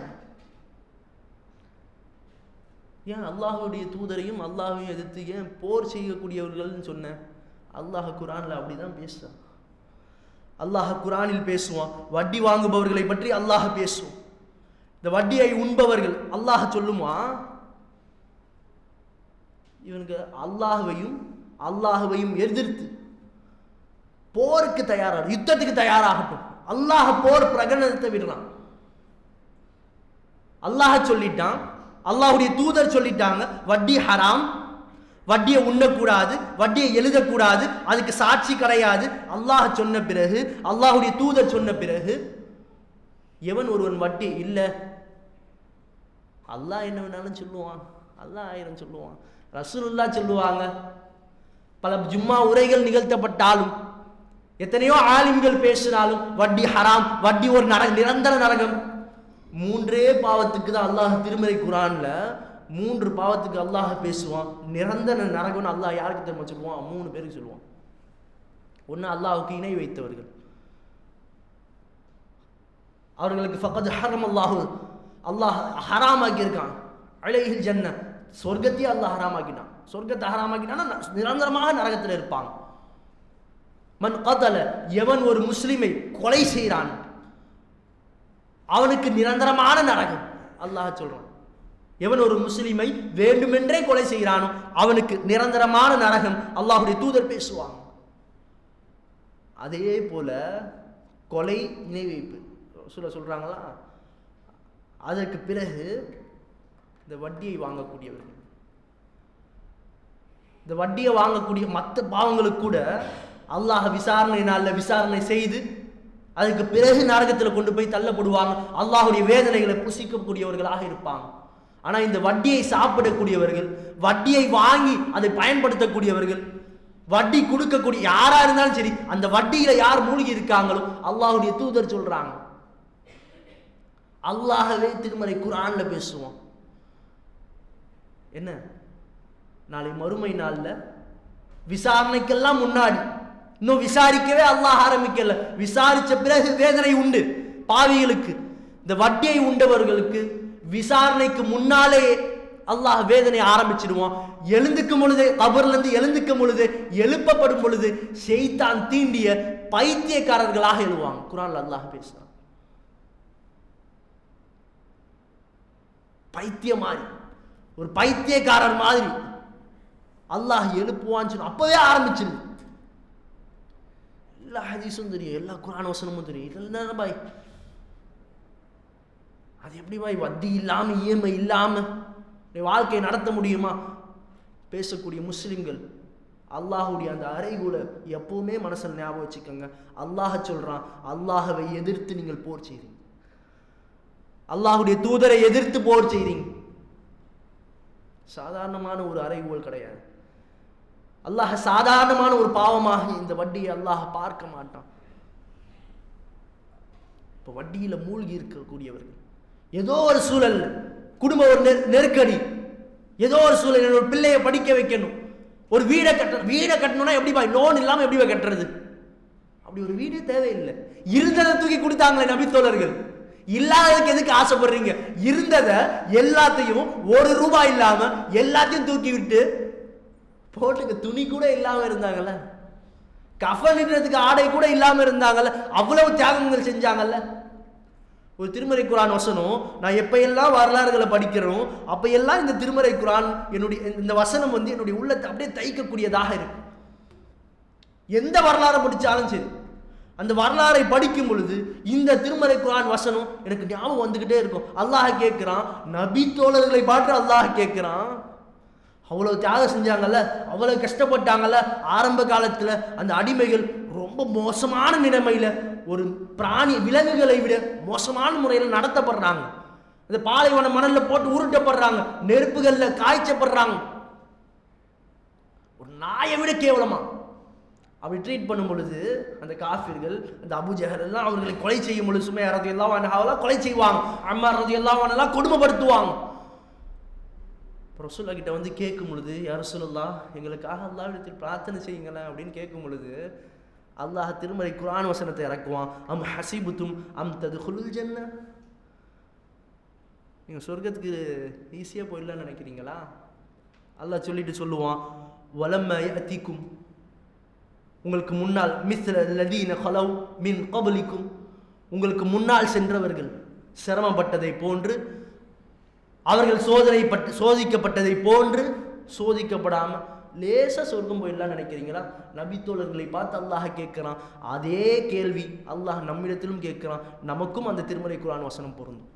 ஏன் அல்லாஹுடைய தூதரையும் அல்லாஹையும் எதிர்த்து ஏன் போர் செய்யக்கூடியவர்கள்னு சொன்னேன்? அல்லாஹ் குர்ஆன்ல அப்படிதான் பேசுறான். அல்லாஹ் குர்ஆனில் பேசுவான். வட்டி வாங்குபவர்களை பற்றி அல்லாஹ் பேசுவான். இந்த வட்டியை உண்பவர்கள் அல்லாஹ் சொல்லுவான், இவனுக்கு அல்லாஹுவையும் எதிர்த்து போருக்கு தயாராக, யுத்தத்துக்கு தயாராகட்டும். அல்லாஹ் போர் பிரகடனத்தை விடுறான். அல்லாஹ் சொல்லிட்டான், அல்லாஹுடைய தூதர் சொல்லிட்டாங்க, வட்டி ஹராம், வட்டியை உண்ணக்கூடாது, வட்டியை எழுதக்கூடாது, அதுக்கு சாட்சி கிடையாது. அல்லாஹ் சொன்ன பிறகு, அல்லாஹுடைய தூதர் சொன்ன பிறகு எவன் ஒருவன் வட்டி இல்லை, அல்லாஹ் என்ன வேணாலும் சொல்லுவான், அல்லாஹ் 1000 சொல்லுவான், ரசூலுல்லாஹ் சொல்லுவாங்க. பல ஜும்மா உரைகள் நிகழ்த்தப்பட்டாலும், எத்தனையோ ஆலிம்கள் பேசினாலும் வட்டி ஹராம், வட்டி ஒரு நிரந்தர நரகம். 3 பாவத்துக்கு தான் அல்லாஹ் திருமறை குர்ஆன்ல 3 பாவத்துக்கு அல்லாஹ் பேசுவான். நிரந்தர நரகம்னு அல்லாஹ் யாருக்கு தெரியுமா சொல்லுவான்? 3 பேருக்கு சொல்லுவான். ஒன்று அல்லாஹ்வுக்கு இணை வைத்தவர்கள், அவர்களுக்கு ஃபக்கத் ஹரமல்லாஹு, அல்லாஹ் ஹராமாக்கி இருக்கான். அலைஹில் ஜன்ன, சொர்க்கத்தையே அல்லாஹ் ஹராமாக்கினான். சொர்க்கத்தை ஹராமாக்கினான்னா நிரந்தரமாக நரகத்தில் இருப்பாங்க. மன் கதல, எவன் ஒரு முஸ்லிமை கொலை செய்கிறான் அவனுக்கு நிரந்தரமான நரகம். அல்லாஹ் சொல்றான், எவன் ஒரு முஸ்லிமை வேண்டுமென்றே கொலை செய்கிறானோ அவனுக்கு நிரந்தரமான நரகம். அல்லாஹுடைய தூதர் பேசுவாங்க. அதே போல கொலை, இணை வைப்பு சொல்றாங்களா, அதற்கு பிறகு இந்த வட்டியை வாங்கக்கூடியவர்கள், இந்த வட்டியை வாங்கக்கூடிய மற்ற பாவங்களுக்கு கூட அல்லாஹ் விசாரணை செய்து அதுக்கு பிறகு நரகத்தில் கொண்டு போய் தள்ளப்படுவாங்க. அல்லாஹுடைய வேதனைகளை புசிக்கக்கூடியவர்களாக இருப்பாங்க. ஆனால் இந்த வட்டியை சாப்பிடக்கூடியவர்கள், வட்டியை வாங்கி அதை பயன்படுத்தக்கூடியவர்கள், வட்டி கொடுக்கக்கூடிய யாரா இருந்தாலும் சரி, அந்த வட்டியில யார் மூழ்கி இருக்காங்களோ அல்லாஹுடைய தூதர் சொல்றாங்க, அல்லாஹ்வே திருமறை குர்ஆன்ல பேசுவான். என்ன நாளை மறுமை நாள்ல விசாரணைக்கெல்லாம் முன்னாடி, இன்னும் விசாரிக்கவே அல்லாஹ் ஆரம்பிக்கல, விசாரிச்ச பிறகு வேதனை உண்டு பாவிகளுக்கு. இந்த வட்டியை உண்டவர்களுக்கு விசாரணைக்கு முன்னாலே அல்லாஹ் வேதனை ஆரம்பிச்சிடுவான். எழுந்துக்கும் பொழுது, கபர்ல இருந்து எழுந்துக்கும் பொழுது, எழுப்பப்படும் பொழுது ஷைத்தான் தீண்டிய பைத்தியக்காரர்களாக எழுவாங்க. குர்ஆன்ல அல்லாஹ் பேசுறான். பைத்தியம் மாதிரி, ஒரு பைத்தியக்காரர் மாதிரி அல்லாஹ் எழுப்புவான்னு அப்பவே ஆரம்பிச்சிருது. எல்லா ஹதீஸும் தெரியும், எல்லா குர்ஆன் வசனமும் தெரியும். இதெல்லாம் பாய், அது எப்படி பாய் வட்டி இல்லாம இஎம்ஐ இல்லாம வாழ்க்கையை நடத்த முடியுமா? பேசக்கூடிய முஸ்லிம்கள் அல்லாஹுடைய அந்த அறைகூலை எப்பவுமே மனசில் ஞாபகம் வச்சுக்கோங்க. அல்லாஹ் சொல்றான், அல்லாஹவை எதிர்த்து நீங்கள் போர் செய்றீங்க, அல்லாஹுடைய தூதரை எதிர்த்து போர் செய்றீங்க. சாதாரணமான ஒரு அறைகூல் கிடையாது. அல்லாஹ் சாதாரணமான ஒரு பாவமாக இந்த வட்டியை அல்லாஹ் பார்க்க மாட்டான். இப்போ வட்டியில மூழ்கி இருக்கக்கூடியவர்கள், ஏதோ ஒரு சூழல், குடும்ப ஒரு நெருக்கடி, ஏதோ ஒரு சூழல், ஒரு பிள்ளையை படிக்க வைக்கணும், ஒரு வீடை கட்டணும்னா எப்படி பாய் லோன் இல்லாம எப்படி கட்டுறது? அப்படி ஒரு வீடே தேவையில்லை. இருந்ததை தூக்கி கொடுத்தாங்களே நபி தோழர்கள், இல்லாததுக்கு எதுக்கு ஆசைப்படுறீங்க? இருந்ததை எல்லாத்தையும், ஒரு ரூபாய் இல்லாம எல்லாத்தையும் தூக்கி விட்டு போட்டுக்க துணி கூட இல்லாம இருந்தாங்கல்ல, கஃனிடுறதுக்கு ஆடை கூட இல்லாம இருந்தாங்கல்ல, அவ்வளவு தியாகங்கள் செஞ்சாங்கல்ல. ஒரு திருமறை குர்ஆன் வசனம், நான் எப்பையெல்லாம் வரலாறுகளை படிக்கிறோம் அப்பையெல்லாம் இந்த திருமறை குர்ஆன் என்னுடைய இந்த வசனம் என்னுடைய உள்ளத்தை அப்படியே தைக்கக்கூடியதாக இருக்கு. எந்த வரலாறை படிச்சாலும் சரி, அந்த வரலாறை படிக்கும் பொழுது இந்த திருமறை குர்ஆன் வசனம் எனக்கு ஞாபகம் வந்துகிட்டே இருக்கும். அல்லாஹ் கேட்கிறான், நபி தோழர்களை பாட்டு அல்லாஹ் கேட்கிறான், அவ்வளவு தியாகம் செஞ்சாங்கல்ல, அவ்வளவு கஷ்டப்பட்டாங்கல்ல. ஆரம்ப காலத்துல அந்த அடிமைகள் ரொம்ப மோசமான நிலைமையில, ஒரு பிராணி விலங்குகளை விட மோசமான முறையில் நடத்தப்படுறாங்க. அந்த பாலைவன மணல்ல போட்டு உருட்டப்படுறாங்க, நெருப்புகள்ல காய்ச்சப்படுறாங்க, ஒரு நாயை விட கேவலமா அப்படி ட்ரீட் பண்ணும் பொழுது அந்த காஃபிர்கள், அந்த அபூஜஹல் எல்லாம் அவர்களை கொலை செய்யும் பொழுது சுமையா ரலியல்லாஹு அன்ஹா கொலை செய்வாங்க, அம்மார் ரலியல்லாஹு அன்ஹா கொடுமைப்படுத்துவாங்க. ரசூலுல்லாஹ் கிட்ட வந்து கேட்கும் பொழுது, யா ரசூலுல்லாஹ் எங்களுக்காக அல்லாஹ்விடத்தில் பிரார்த்தனை செய்யுங்களேன் அப்படின்னு கேட்கும் பொழுது அல்லாஹ் திருமறை குர்ஆன் வசனத்தை இறக்குவான். அம் ஹஸிபுதும் அம் ததுகுலுல் ஜன்னah, நீங்க சொர்க்கத்துக்கு ஈஸியா போயிடலாம்னு நினைக்கிறீங்களா? அல்லாஹ் சொல்லிட்டு சொல்லுவான், வலம்ம யஅதிக்கும், உங்களுக்கு முன்னால் மிஸ்ல அல்லதீன கலவ் மின் கப்லிக்கும், உங்களுக்கு முன்னால் சென்றவர்கள் சிரமப்பட்டதை போன்று, அவர்கள் சோதிக்கப்பட்டதை போன்று சோதிக்கப்படாம லேசா சொர்க்கம் போயிடலாம் நினைக்கிறீங்களா? நபித்தோழர்களை பார்த்து அல்லாஹ் கேட்கிறான். அதே கேள்வி அல்லாஹ் நம்மிடத்திலும் கேட்கிறான். நமக்கும் அந்த திருமறை குர்ஆன் வசனம் பொருந்தும்.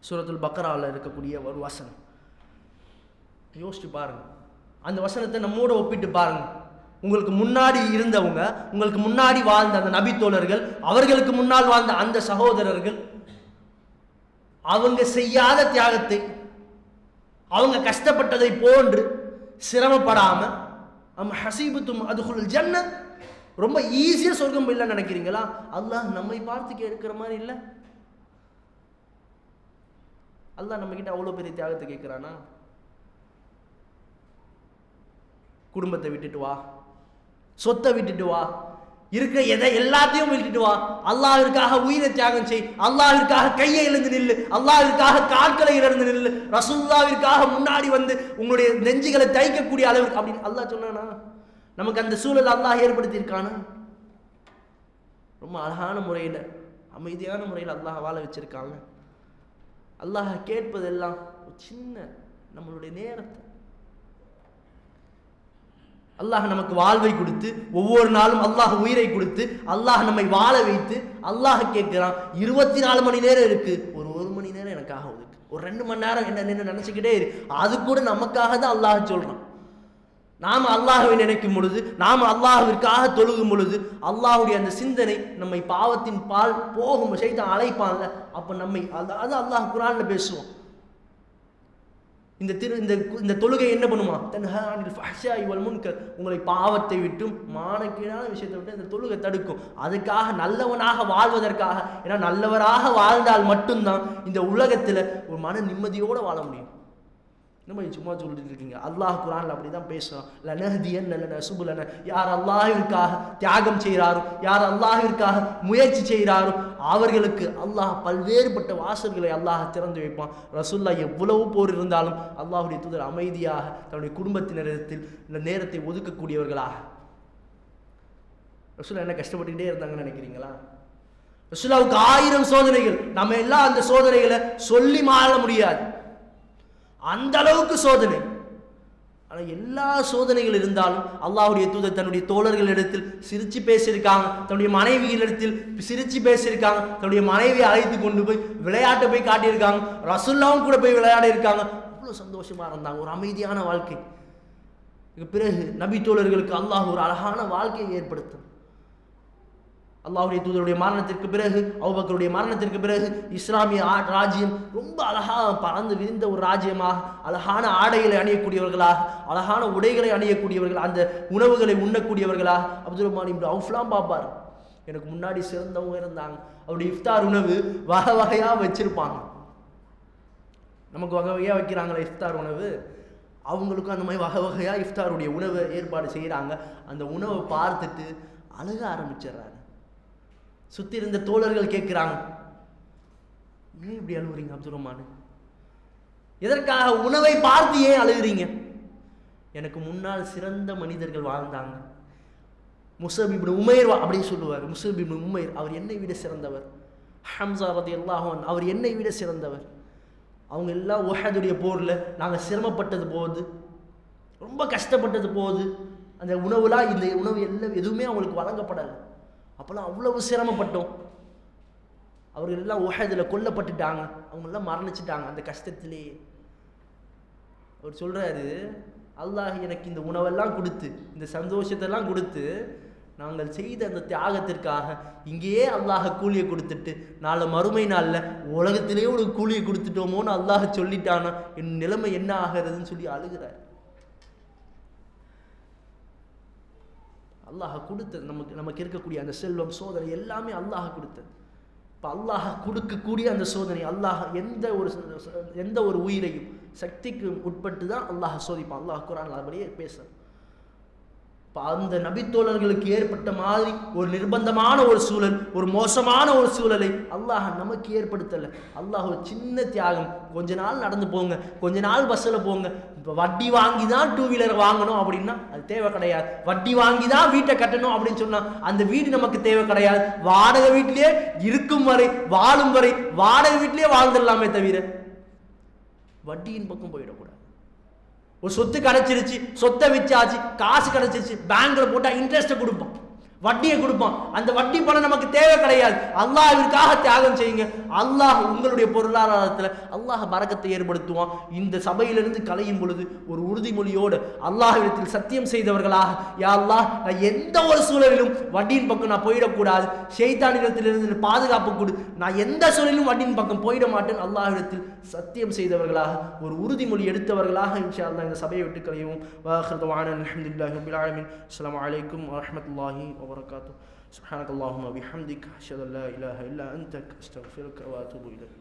சூரத்துல் பக்ராவில் இருக்கக்கூடிய ஒரு வசனம் யோசிச்சு பாருங்க. அந்த வசனத்தை நம்மோட ஒப்பிட்டு பாருங்க. உங்களுக்கு முன்னாடி இருந்தவங்க, உங்களுக்கு முன்னாடி வாழ்ந்த அந்த நபித்தோழர்கள், அவர்களுக்கு முன்னால் வாழ்ந்த அந்த சகோதரர்கள், அவங்க செய்யாத தியாகத்தை, அவங்க கஷ்டப்பட்டதை போன்று சிரமப்படாம, அம் ஹஸிபுதும் அதுகுலுல் ஜன்னah, ரொம்ப ஈஸியா சொர்க்கம் போயிடலாம் நினைக்கிறீங்களா? அல்லாஹ் நம்மை பார்த்து கேட்கிற மாதிரி இல்லை. அல்லாஹ் நம்ம கிட்ட அவ்வளவு பெரிய தியாகத்தை கேட்கிறானா? குடும்பத்தை விட்டுட்டு வா, சொத்தை விட்டுட்டு வா, இருக்கிற எதை எல்லாத்தையும் விட்டுட்டு வா, அல்லாஹ்விற்காக உயிரை தியாகம் செய், அல்லாஹ்விற்காக கையை இழந்து நில்லு, அல்லாஹ்விற்காக கால்களை இழந்து நில்லு, ரசூலுல்லாஹ்விற்காக முன்னாடி வந்து உங்களுடைய நெஞ்சுகளை தைக்கக்கூடிய அளவுக்கு அப்படின்னு அல்லாஹ் சொன்னானா? நமக்கு அந்த சூழல் அல்லாஹ் ஏற்படுத்தி இருக்கானா? ரொம்ப அழகான முறையில், அமைதியான முறையில் அல்லாஹ் வாழ வச்சிருக்காங்க. அல்லாஹ் கேட்பதெல்லாம் ஒரு சின்ன நம்மளுடைய நேரத்தை. அல்லாஹ் நமக்கு வாழ்வை கொடுத்து, ஒவ்வொரு நாளும் அல்லாஹ் உயிரை கொடுத்து, அல்லாஹ் நம்மை வாழ வைத்து, அல்லாஹ் கேட்கிறான், 24 மணி நேரம் இருக்கு, ஒரு மணி நேரம் எனக்காக ஒதுக்கு, ஒரு 2 மணி நேரம் என்ன நினைச்சுக்கிட்டே இரு. அது கூட நமக்காக தான் அல்லாஹ் சொல்றான். நாம அல்லாஹ்வை நினைக்கும் பொழுது, நாம அல்லாஹ்விற்காக தொழுகும் பொழுது, அல்லாஹ்வுடைய அந்த சிந்தனை நம்மை பாவத்தின் பால் போகும், ஷைத்தான் அழைப்பான்ல, அப்ப நம்மை அது அல்லாஹ் குர்ஆன்ல பேசுவோம். இந்த தொழுகை என்ன பண்ணுமா? தன்ஹா அனில் ஃபஹ்ஷாஇ வல் முன்கர், உங்களை பாவத்தை விட்டும் மானக்கேடான விஷயத்தை விட்டு இந்த தொழுகை தடுக்கும். அதுக்காக நல்லவனாக வாழ்வதற்காக, ஏன்னா நல்லவராக வாழ்ந்தால் மட்டும்தான் இந்த உலகத்தில் ஒரு மன நிம்மதியோடு வாழ முடியும். நம்ம சும்மா சொல்லிட்டு இருக்கீங்க. அல்லாஹ் குர்ஆன்ல அப்படிதான் பேசுறான். லனஹ்தியன்ன சுபுலன. யார் அல்லாஹ்விற்காக தியாகம் செய்கிறாரோ, யார் அல்லாஹ்விற்காக முயற்சி செய்கிறாரோ அவர்களுக்கு அல்லாஹ் பல்வேறுபட்ட வாசல்களை அல்லாஹ் திறந்து வைப்பான். ரசூலுல்லாஹ் எவ்வளவு போர் இருந்தாலும் அல்லாஹ்வுடைய தூதர் அமைதியாக தன்னுடைய குடும்பத்தினரிடத்தில் இந்த நேரத்தை ஒதுக்கக்கூடியவர்களாக. ரசூலுல்லாஹ் என்ன கஷ்டப்பட்டுக்கிட்டே இருந்தாங்கன்னு நினைக்கிறீங்களா? ரசூலுல்லாஹ்வுக்கு 1000 சோதனைகள். நம்ம எல்லாம் அந்த சோதனைகளை சொல்லி மாற முடியாது, அந்த அளவுக்கு சோதனை. ஆனால் எல்லா சோதனைகள் இருந்தாலும் அல்லாஹ்வுடைய தூதர் தன்னுடைய தோழர்களிடத்தில் சிரிச்சு பேசியிருக்காங்க, தன்னுடைய மனைவிகளிடத்தில் சிரிச்சு பேசியிருக்காங்க, தன்னுடைய மனைவியை அழைத்து கொண்டு போய் விளையாட்டை போய் காட்டியிருக்காங்க, ரசூலுல்லாஹ்வும் கூட போய் விளையாடி இருக்காங்க. அவ்வளோ சந்தோஷமா இருந்தாங்க, ஒரு அமைதியான வாழ்க்கை. இதுக்கு பிறகு நபி தோழர்களுக்கு அல்லாஹ் ஒரு அழகான வாழ்க்கையை ஏற்படுத்தும். அல்லாஹ்வுடைய தூதருடைய மரணத்திற்கு பிறகு, அபூபக்கருடைய மரணத்திற்கு பிறகு இஸ்லாமிய ராஜ்யம் ரொம்ப அழகாக பறந்து விரிந்த ஒரு ராஜ்யமாக, அழகான ஆடைகளை அணியக்கூடியவர்களாக, அழகான உடைகளை அணியக்கூடியவர்கள், அந்த உணவுகளை உண்ணக்கூடியவர்களாக அப்துல் ரஹ்மான் இப்னு அவுஃப்லாம் பார்ப்பார். எனக்கு முன்னாடி சிறந்தவங்க இருந்தாங்க, அவருடைய இஃப்தார் உணவு வகை வகையாக வச்சிருப்பாங்க. நமக்கு வகை வகையாக வைக்கிறாங்களே இஃப்தார் உணவு, அவங்களுக்கும் அந்த மாதிரி வகை வகையாக இஃப்தாருடைய உணவை ஏற்பாடு செய்கிறாங்க. அந்த உணவை பார்த்துட்டு அழுக ஆரம்பிச்சிடுறாரு. சுற்றி இருந்த தோழர்கள் கேட்குறாங்க, ஏன் இப்படி அழுகுறீங்க அப்துல் ரஹ்மான்? எதற்காக? உணவை பார்த்து ஏன் அழுகுறீங்க? எனக்கு முன்னால் சிறந்த மனிதர்கள் வாழ்ந்தாங்க. முஸஅப் இப்னு உமைர் அப்படின்னு சொல்லுவார். முஸஅப் இப்னு உமைர் அவர் என்னை விட சிறந்தவர். ஹம்ஸா ரலியல்லாஹு அன்ஹு அவர் என்னை விட சிறந்தவர். அவங்க எல்லாம் உஹதுடைய போரில் நாங்கள் சிரமப்பட்டது போது, ரொம்ப கஷ்டப்பட்டது போது, அந்த உணவுலாம் இந்த உணவு எல்லாம் எதுவுமே அவங்களுக்கு வழங்கப்படலை. அப்போல்லாம் அவ்வளவு சிரமப்பட்டோம். அவர்கள் எல்லாம் உஹதில் கொல்லப்பட்டுட்டாங்க, அவங்கெல்லாம் மரணிச்சிட்டாங்க அந்த கஷ்டத்திலேயே. அவர் சொல்கிறாரு, அல்லாஹ் எனக்கு இந்த உணவெல்லாம் கொடுத்து, இந்த சந்தோஷத்தெல்லாம் கொடுத்து, நாங்கள் செய்த அந்த தியாகத்திற்காக இங்கேயே அல்லாஹ் கூலியை கொடுத்துட்டு நாளை மறுமை நாளில் உலகத்திலேயே ஒரு கூலியை கொடுத்துட்டோமோன்னு அல்லாஹ் சொல்லிட்டானா என் நிலைமை என்ன ஆகிறதுன்னு சொல்லி அழுகிறார். அல்லாஹ் கொடுத்தது நமக்கு இருக்கக்கூடிய அந்த செல்வம், சோதனை எல்லாமே அல்லாஹ் கொடுத்தது. இப்போ அல்லாஹ் கொடுக்கக்கூடிய அந்த சோதனை, அல்லாஹ் எந்த ஒரு உயிரையும் சக்திக்கு உட்பட்டு தான் அல்லாஹ் சோதிப்பான். அல்லாஹ் குர்ஆன்ல அப்படியே பேசுறான். இப்போ அந்த நபித்தோழர்களுக்கு ஏற்பட்ட மாதிரி ஒரு நிர்பந்தமான ஒரு சூழல், ஒரு மோசமான ஒரு சூழலை அல்லாஹ் நமக்கு ஏற்படுத்தலை. அல்லாஹ் ஒரு சின்ன தியாகம், கொஞ்ச நாள் நடந்து போங்க, கொஞ்ச நாள் பஸ்ஸில் போங்க, இப்போ வட்டி வாங்கி தான் 2 வீலர் வாங்கணும் அப்படின்னா அது தேவை கிடையாது. வட்டி வாங்கி தான் வீட்டை கட்டணும் அப்படின்னு சொன்னால் அந்த வீடு நமக்கு தேவை கிடையாது. வாடகை வீட்டிலேயே இருக்கும் வரை, வாழும் வரை வாடகை வீட்டிலேயே வாழ்ந்துடலாமே தவிர வட்டியின் பக்கம் போயிடக்கூடாது. ஒரு சொத்து கிடைச்சிருச்சு, சொத்தை விச்சாச்சு, காசு கிடைச்சிருச்சு, பேங்க்ல போட்டா இன்ட்ரெஸ்ட்டை கொடுப்பான், வட்டியை கொடுப்பான். அந்த வட்டி பணம் நமக்கு தேவை கிடையாது. அல்லாஹ்விற்காக தியாகம் செய்யுங்க. அல்லாஹ் உங்களுடைய பொருளாதாரத்தில் அல்லாஹ் பரக்கத்தை ஏற்படுத்துவான். இந்த சபையிலிருந்து கலையும் பொழுது ஒரு உறுதிமொழியோடு அல்லாஹ்விடத்தில் சத்தியம் செய்தவர்களாக, யா அல்லாஹ் நான் எந்த ஒரு சூழலிலும் வட்டியின் பக்கம் நான் போயிடக்கூடாது, ஷைத்தானிடத்திலிருந்து பாதுகாப்பு கொடு, நான் எந்த சூழலிலும் வட்டியின் பக்கம் போயிட மாட்டேன் அல்லாஹ்விடத்தில் சத்தியம் செய்தவர்களாக, ஒரு உறுதிமொழி எடுத்தவர்களாக இன்ஷா அல்லாஹ் இந்த சபையை விட்டு கலையும். வாஹிரு தஅவானா அல்ஹம்துலில்லாஹி ரப்பில் ஆலமீன். அஸ்ஸலாமு அலைக்கும் வரஹ்மத்துல்லாஹி وبركاته. سبحانك اللهم وبحمدك أشهد أن لا إله إلا أنت أستغفرك وأتوب إليك.